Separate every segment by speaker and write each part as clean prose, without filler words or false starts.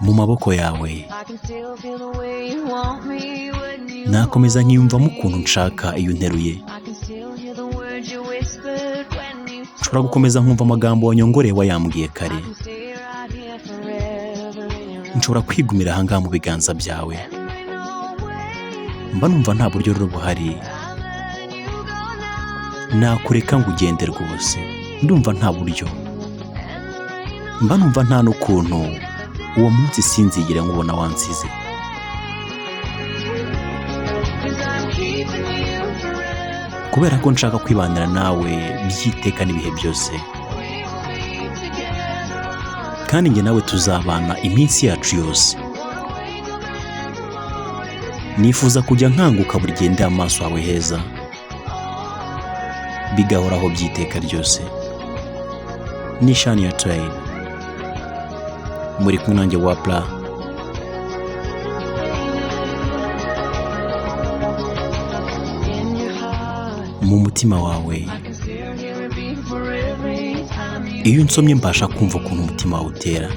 Speaker 1: mu maboko yawe. Nakomeza nkiyumvamo ukuntu nshaka iyo unteruye. Nshobora gukomeza nkumva amagambo wanyongoreye wayambwiye kare. Nshobora kwigumira ahangaha mu biganza byawe. Mba numva nta buryo rero buhari nakureka ngo ugende rwose. Ndumva nta buryo. Mba numva nta n'ukuntu uwo munsi sinzigera nkubona wansize. Kubera ko nshaka kwibanira nawe byiteka n'ibihe byose. Kandi njye nawe tuzabana iminsi yacu yose. Nifuza kujya nkanguka buri gihe ndeba amaso yawe heza, bigahoraho byiteka ryose. Ni Shania Twain, muri kumwe nanjye Wapla. Mu mutima wawe, iyo unsomye mbasha kumva ukuntu umutima wawe utera.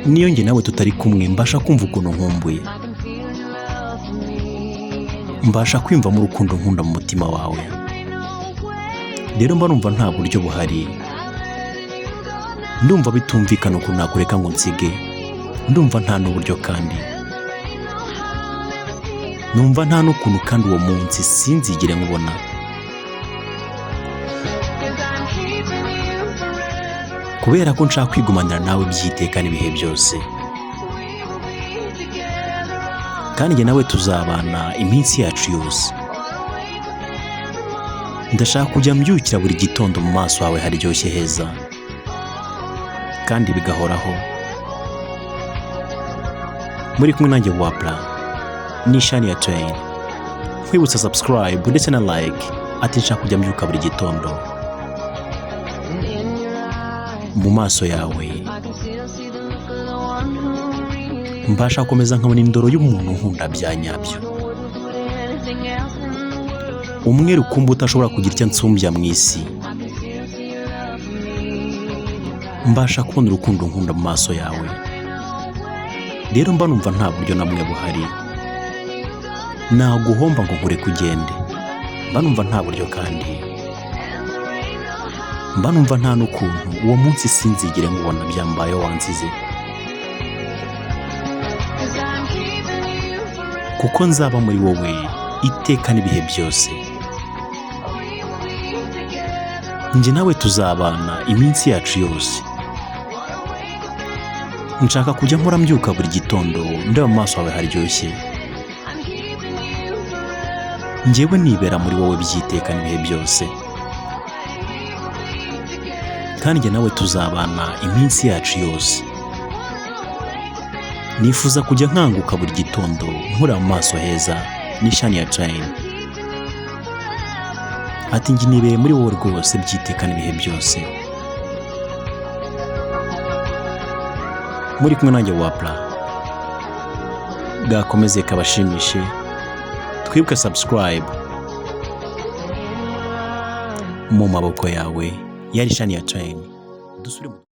Speaker 1: Niyo njye nawe tutari kumwe mbasha kumva ukuntu nkumbuye. Mbasha kwimva mu rukundo nkunda mu mutima wawe. Rero mba numva nta buryo buhari. Ndumva bitumvikana ukuntu nakureka ngo nsige. Ndumva nta n'uburyo kandi. Numva nta n'ukuntu kandi uwo munsi sinzigere nkubona. Kubera ko nshaka kwigumanira nawe byiteka n'ibihe byose. Kandi njye nawe tuzabana iminsi yacu yose. Ndashaka kujya mbyukira buri gitondo mu maso hawe haryoshye heza, kandi bigahoraho. Muri kumwe nanjye Wapla, ni Shania Twain. Nkwibutsa subscribe ndetse na like. Ati nshaka kujya mbyuka buri gitondo mu maso yawe. Mbasha gukomeza nkabona indoro y'umuntu nkunda bya nyabyo. Umwe rukumbi utashobora kugira icyo nsumbya mu isi. Mbasha kubona urukundo nkunda mu maso yawe. Rero mba numva nta buryo na bumwe buhari naguhomba ngo nkure kugende. Mba numva nta buryo kandi. Mba numva nta n'ukuntu uwo munsi sinzigere nkubona byambayeho wansize. Kuko nzaba muri wowe iteka n'ibihe byose. Njye nawe tuzabana iminsi yacu yose. Nshaka kujya mpora mbyuka buri gitondo ndeba amaso yawe haryoshye. Njyewe nibera muri wowe byiteka n'ibihe byose. Kandi njye nawe tuzabana iminsi yacu yose. Nifuza kujya nkanguka buri gitondo nkura mu maso heza. Ni Shania Twain. Ati njye nibere muri wowe rwose byiteka n'ibihe byose. Muri kumwe nanjye Wapla. Gakomeze kabashimishe. Twibuke subscribe. Mu maboko yawe. Yari Shania Twain. Dusubire